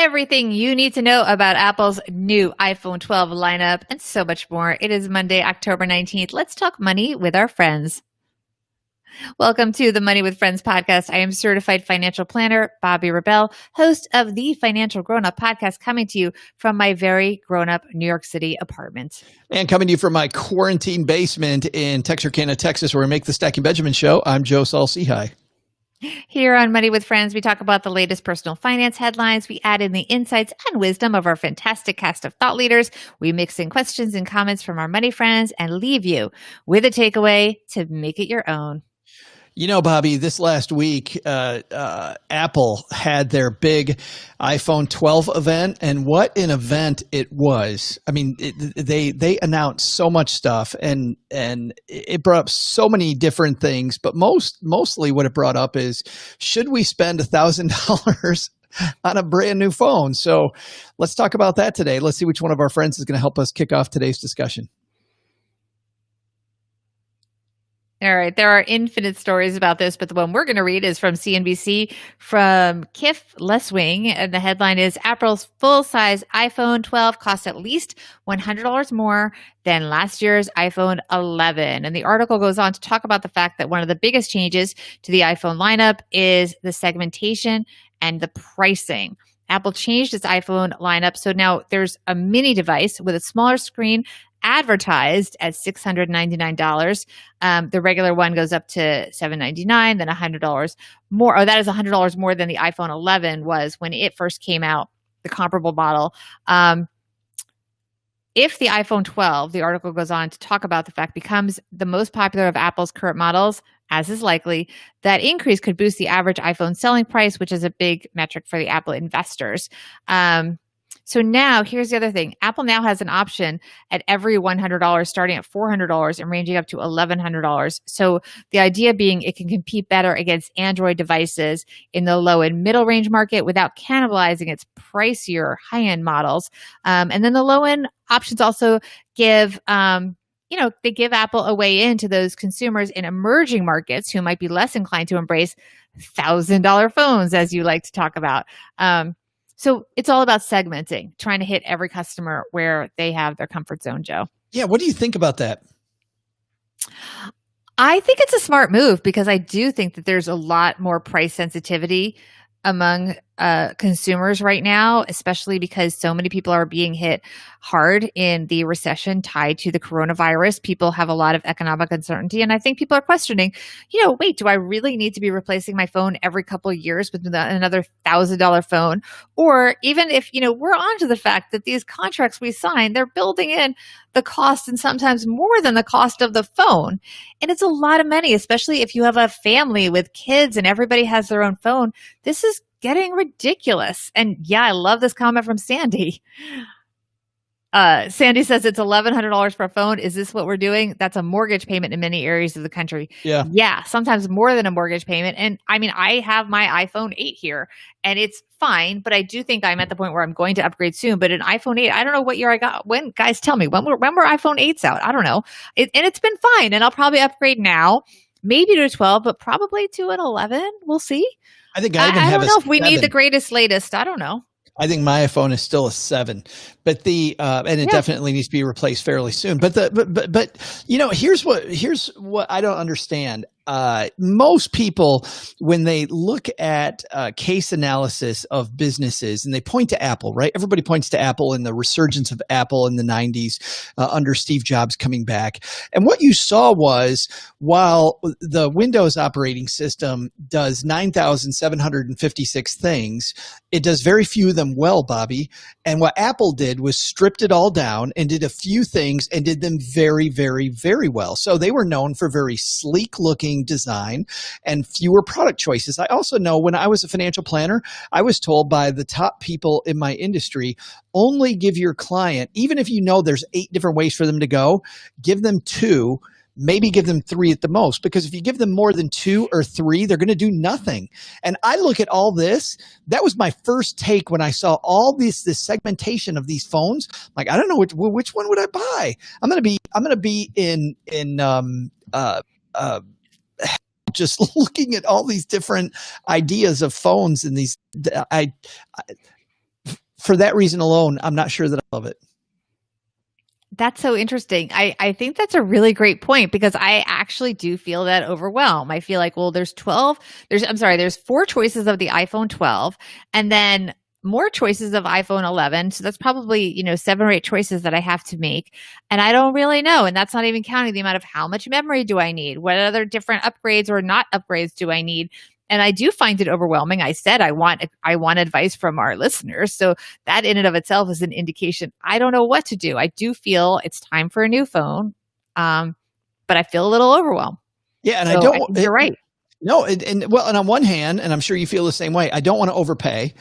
Everything you need to know about Apple's new iPhone 12 lineup and so much more. It is Monday, October 19th. Let's talk money with our friends. Welcome to the Money with Friends podcast. I am certified financial planner, Bobbi Rebell, host of the Financial Grown Up podcast, coming to you from my very grown up New York City apartment. And coming to you from my quarantine basement in Texarkana, Texas, where I make the Stacking Benjamin show. I'm Joe Saul-Sehy. Here on Money with Friends, we talk about the latest personal finance headlines. We add in the insights and wisdom of our fantastic cast of thought leaders. We mix in questions and comments from our money friends and leave you with a takeaway to make it your own. You know, Bobbi, this last week, Apple had their big iPhone 12 event, and what an event it was. I mean, they announced so much stuff, and it brought up so many different things, but mostly what it brought up is, should we spend $1,000 on a brand new phone? So let's talk about that today. Let's see which one of our friends is going to help us kick off today's discussion. All right. There are infinite stories about this, but the one we're going to read is from CNBC from Kif Leswing. And the headline is Apple's full-size iPhone 12 costs at least $100 more than last year's iPhone 11. And the article goes on to talk about the fact that one of the biggest changes to the iPhone lineup is the segmentation and the pricing. Apple changed its iPhone lineup. So now there's a mini device with a smaller screen advertised at $699. The regular one goes up to $799, then $100 more. Oh, that is $100 more than the iPhone 11 was when it first came out, the comparable model. If the iPhone 12, the article goes on to talk about the fact, becomes the most popular of Apple's current models, as is likely, that increase could boost the average iPhone selling price, which is a big metric for the Apple investors. So now here's the other thing. Apple now has an option at every $100 starting at $400 and ranging up to $1,100. So the idea being it can compete better against Android devices in the low and middle range market without cannibalizing its pricier high-end models. And then the low-end options also give they give Apple a way into those consumers in emerging markets who might be less inclined to embrace $1,000 phones, as you like to talk about. So it's all about segmenting, trying to hit every customer where they have their comfort zone, Joe. Yeah. What do you think about that? I think it's a smart move because I do think that there's a lot more price sensitivity among consumers right now, especially because so many people are being hit hard in the recession tied to the coronavirus. People have a lot of economic uncertainty. And I think people are questioning, wait, do I really need to be replacing my phone every couple of years with another $1,000 phone? Or even if, we're on to the fact that these contracts we sign, they're building in the cost and sometimes more than the cost of the phone. And it's a lot of money, especially if you have a family with kids and everybody has their own phone. This is getting ridiculous. And yeah, I love this comment from Sandy. Sandy says it's $1,100 for a phone. Is this what we're doing? That's a mortgage payment in many areas of the country. Yeah, sometimes more than a mortgage payment. And I mean, I have my iPhone 8 here and it's fine, but I do think I'm at the point where I'm going to upgrade soon. But an iPhone 8, I don't know what year I got. When, guys, tell me, when were iPhone 8s out? I don't know. And it's been fine. And I'll probably upgrade now, maybe to a 12, but probably to an 11. We'll see. I think I don't know if we need the greatest, latest. I don't know. I think my iPhone is still a 7, but and it definitely needs to be replaced fairly soon. But here's what I don't understand. Most people, when they look at case analysis of businesses and they point to Apple, right? Everybody points to Apple and the resurgence of Apple in the 90s under Steve Jobs coming back. And what you saw was, while the Windows operating system does 9,756 things, it does very few of them well, Bobbi. And what Apple did was stripped it all down and did a few things and did them very, very, very well. So they were known for very sleek looking design and fewer product choices. I also know when I was a financial planner, I was told by the top people in my industry, only give your client, even if you know there's 8 different ways for them to go, give them 2, maybe give them 3 at the most, because if you give them more than 2 or 3, they're going to do nothing. And I look at all this. That was my first take when I saw all this segmentation of these phones. Like, I don't know which one would I buy. I'm going to be in just looking at all these different ideas of phones and these, for that reason alone, I'm not sure that I love it. That's so interesting. I think that's a really great point because I actually do feel that overwhelm. I feel like, well, there's 4 choices of the iPhone 12 and then more choices of iPhone 11. So that's probably, 7 or 8 choices that I have to make. And I don't really know. And that's not even counting the amount of how much memory do I need? What other different upgrades or not upgrades do I need? And I do find it overwhelming. I said I want advice from our listeners. So that in and of itself is an indication. I don't know what to do. I do feel it's time for a new phone, but I feel a little overwhelmed. Yeah, and so you're right. No, and on one hand, and I'm sure you feel the same way, I don't want to overpay.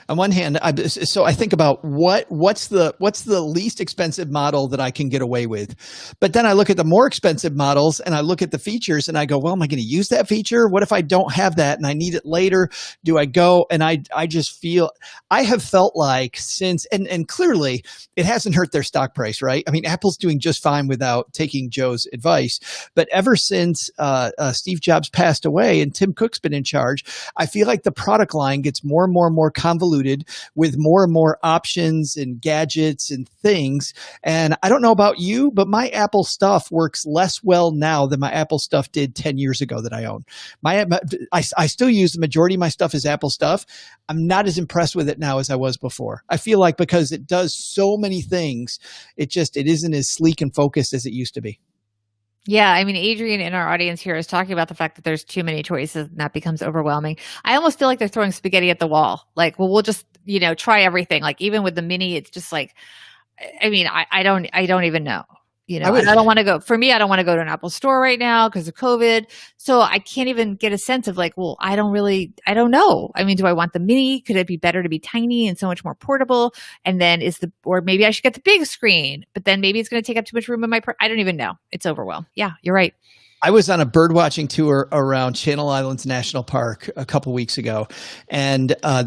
On one hand, so I think about what's the least expensive model that I can get away with, but then I look at the more expensive models and I look at the features and I go, well, am I going to use that feature? What if I don't have that and I need it later? Do I go? And I just feel I have felt like since and clearly it hasn't hurt their stock price, right? I mean, Apple's doing just fine without taking Joe's advice, but ever since Steve Jobs passed away and Tim Cook's been in charge, I feel like the product line gets more and more convoluted with more and more options and gadgets and things. And I don't know about you, but my Apple stuff works less well now than my Apple stuff did 10 years ago that I own. I still use the majority of my stuff as Apple stuff. I'm not as impressed with it now as I was before. I feel like because it does so many things, it isn't as sleek and focused as it used to be. Yeah, I mean, Adrian in our audience here is talking about the fact that there's too many choices and that becomes overwhelming. I almost feel like they're throwing spaghetti at the wall. Like, well, we'll just, try everything. Like even with the mini, it's just like, I mean, I don't even know. I don't want to go. For me, I don't want to go to an Apple store right now because of COVID. So I can't even get a sense of like, well, I don't know. I mean, do I want the mini? Could it be better to be tiny and so much more portable? And then or maybe I should get the big screen, but then maybe it's going to take up too much room in my I don't even know. It's overwhelmed. Yeah, you're right. I was on a bird watching tour around Channel Islands National Park a couple weeks ago, and a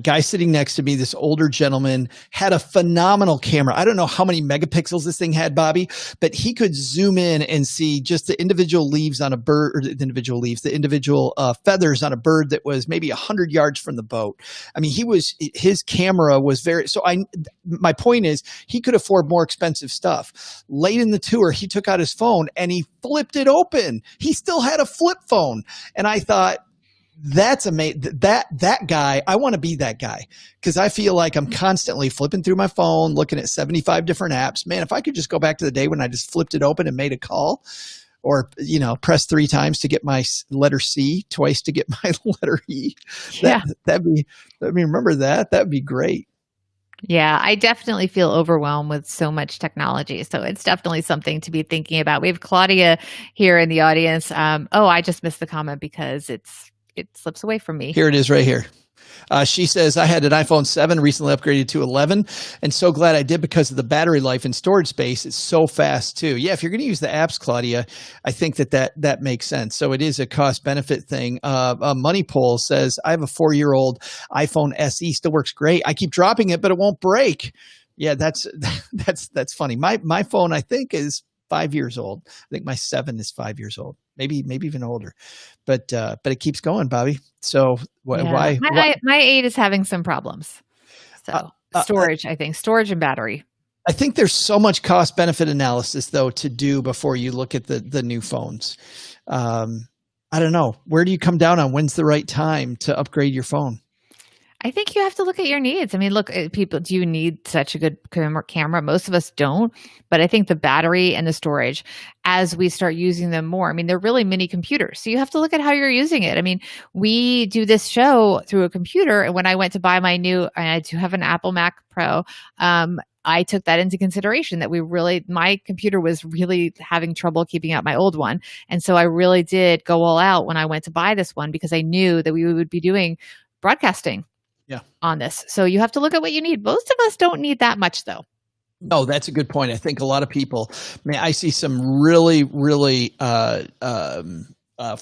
guy sitting next to me, this older gentleman, had a phenomenal camera. I don't know how many megapixels this thing had, Bobby, but he could zoom in and see just the individual leaves on a bird, or the individual feathers on a bird that was maybe 100 yards from the boat. I mean, his camera was my point is he could afford more expensive stuff. Late in the tour, he took out his phone and he flipped it open. He still had a flip phone. And I thought, that's amazing. That guy, I want to be that guy because I feel like I'm constantly flipping through my phone, looking at 75 different apps. Man, if I could just go back to the day when I just flipped it open and made a call or, press 3 times to get my letter C, twice to get my letter E. Yeah. Remember that? That'd be great. Yeah, I definitely feel overwhelmed with so much technology. So it's definitely something to be thinking about. We have Claudia here in the audience. I just missed the comment because it slips away from me. Here it is right here. She says, I had an iPhone 7, recently upgraded to 11, and so glad I did because of the battery life and storage space. It's so fast too. Yeah, if you're going to use the apps, Claudia, I think that makes sense. So it is a cost benefit thing. Money Poll says, I have a 4-year-old iPhone SE, still works great. I keep dropping it, but it won't break. Yeah, that's funny. My phone, I think, is 5 years old. I think my 7 is 5 years old, maybe even older, but it keeps going, Bobby. So why? My 8 is having some problems. So storage, I think storage and battery. I think there's so much cost benefit analysis though to do before you look at the new phones. I don't know. Where do you come down on when's the right time to upgrade your phone? I think you have to look at your needs. I mean, look, people, do you need such a good camera? Most of us don't, but I think the battery and the storage, as we start using them more, I mean, they're really mini computers. So you have to look at how you're using it. I mean, we do this show through a computer. And when I went to buy I do have an Apple Mac Pro, I took that into consideration that my computer was really having trouble keeping up my old one. And so I really did go all out when I went to buy this one because I knew that we would be doing broadcasting. Yeah. On this. So you have to look at what you need. Most of us don't need that much though. No, that's a good point. I think a lot of people, I see some really, really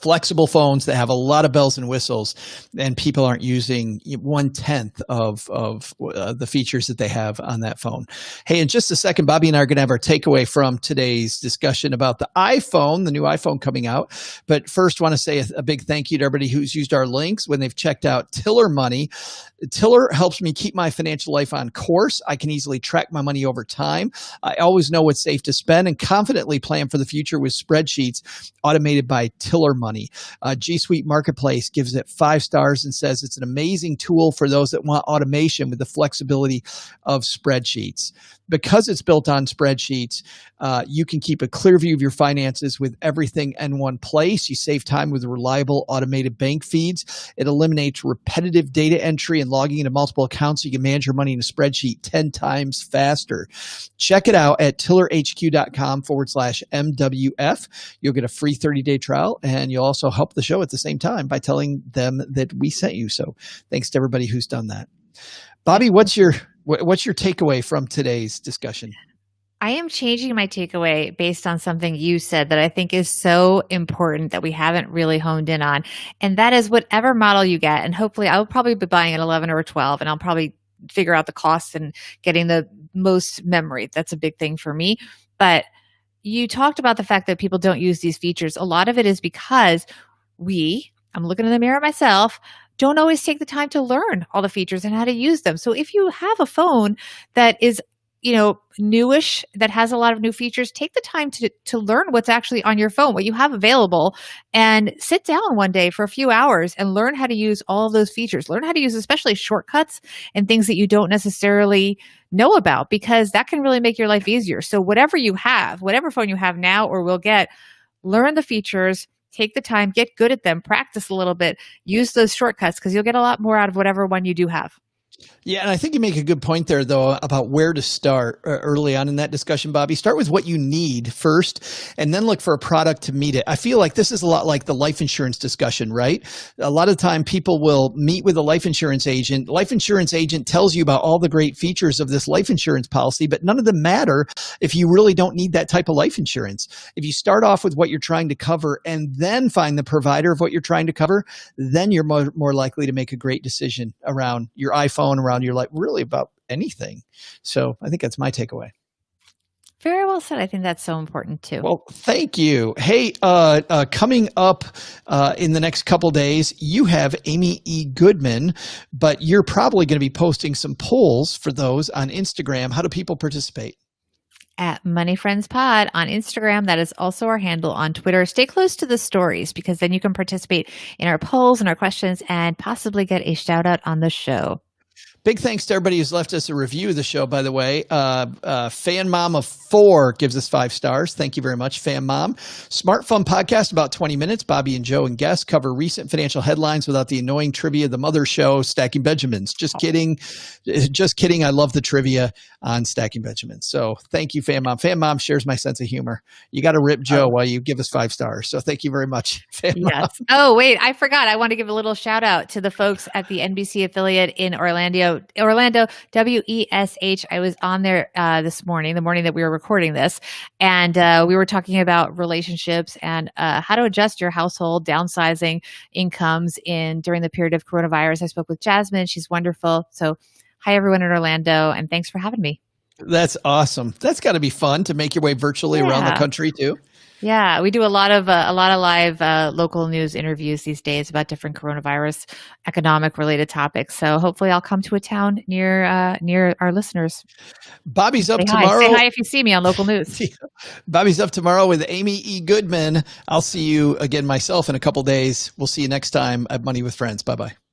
flexible phones that have a lot of bells and whistles, and people aren't using 1/10 of the features that they have on that phone. Hey, in just a second, Bobbi and I are going to have our takeaway from today's discussion about the iPhone, the new iPhone coming out. But first, want to say a big thank you to everybody who's used our links when they've checked out Tiller Money. Tiller helps me keep my financial life on course. I can easily track my money over time. I always know what's safe to spend and confidently plan for the future with spreadsheets automated by Tiller Money. G Suite Marketplace gives it 5 stars and says it's an amazing tool for those that want automation with the flexibility of spreadsheets. Because it's built on spreadsheets, you can keep a clear view of your finances with everything in one place. You save time with reliable automated bank feeds. It eliminates repetitive data entry and logging into multiple accounts so you can manage your money in a spreadsheet 10 times faster. Check it out at tillerhq.com/MWF. You'll get a free 30-day trial, and you'll also help the show at the same time by telling them that we sent you. So thanks to everybody who's done that. Bobbi, what's your takeaway from today's discussion? I am changing my takeaway based on something you said that I think is so important that we haven't really honed in on. And that is whatever model you get, and hopefully I'll probably be buying an 11 or a 12, and I'll probably figure out the costs and getting the most memory. That's a big thing for me. But you talked about the fact that people don't use these features. A lot of it is because I'm looking in the mirror myself, don't always take the time to learn all the features and how to use them. So if you have a phone that is, newish, that has a lot of new features, take the time to learn what's actually on your phone, what you have available, and sit down one day for a few hours and learn how to use all of those features. Learn how to use especially shortcuts and things that you don't necessarily know about, because that can really make your life easier. So whatever you have, whatever phone you have now or will get, learn the features, take the time, get good at them, practice a little bit, use those shortcuts, because you'll get a lot more out of whatever one you do have. Yeah, and I think you make a good point there, though, about where to start early on in that discussion, Bobbi. Start with what you need first, and then look for a product to meet it. I feel like this is a lot like the life insurance discussion, right? A lot of time people will meet with a life insurance agent. Life insurance agent tells you about all the great features of this life insurance policy, but none of them matter if you really don't need that type of life insurance. If you start off with what you're trying to cover and then find the provider of what you're trying to cover, then you're more likely to make a great decision around your iPhone, around your life, really about anything. So I think that's my takeaway. Very well said. I think that's so important too. Well, thank you. Hey, coming up in the next couple days, you have Amy E. Goodman, but you're probably going to be posting some polls for those on Instagram. How do people participate? At Money Friends Pod on Instagram. That is also our handle on Twitter. Stay close to the stories, because then you can participate in our polls and our questions and possibly get a shout out on the show. Big thanks to everybody who's left us a review of the show, by the way. Fan Mom of 4 gives us 5 stars. Thank you very much, Fan Mom. Smart Fun Podcast, about 20 minutes. Bobbi and Joe and guests cover recent financial headlines without the annoying trivia of the mother show, Stacking Benjamins. Just kidding. Just kidding. I love the trivia on Stacking Benjamins. So thank you, Fan Mom. Fan Mom shares my sense of humor. You got to rip Joe while you give us 5 stars. So thank you very much, Fan Mom. Oh, wait, I forgot. I want to give a little shout out to the folks at the NBC affiliate in Orlando, WESH. I was on there this morning, the morning that we were recording this, and we were talking about relationships and how to adjust your household, downsizing incomes during the period of coronavirus. I spoke with Jasmine. She's wonderful. So hi, everyone in Orlando, and thanks for having me. That's awesome. That's got to be fun to make your way virtually around the country too. Yeah, we do a lot of live local news interviews these days about different coronavirus economic related topics. So hopefully I'll come to a town near our listeners. Bobbi's up tomorrow. Say hi if you see me on local news. Bobbi's up tomorrow with Amy E. Goodman. I'll see you again myself in a couple days. We'll see you next time at Money with Friends. Bye-bye.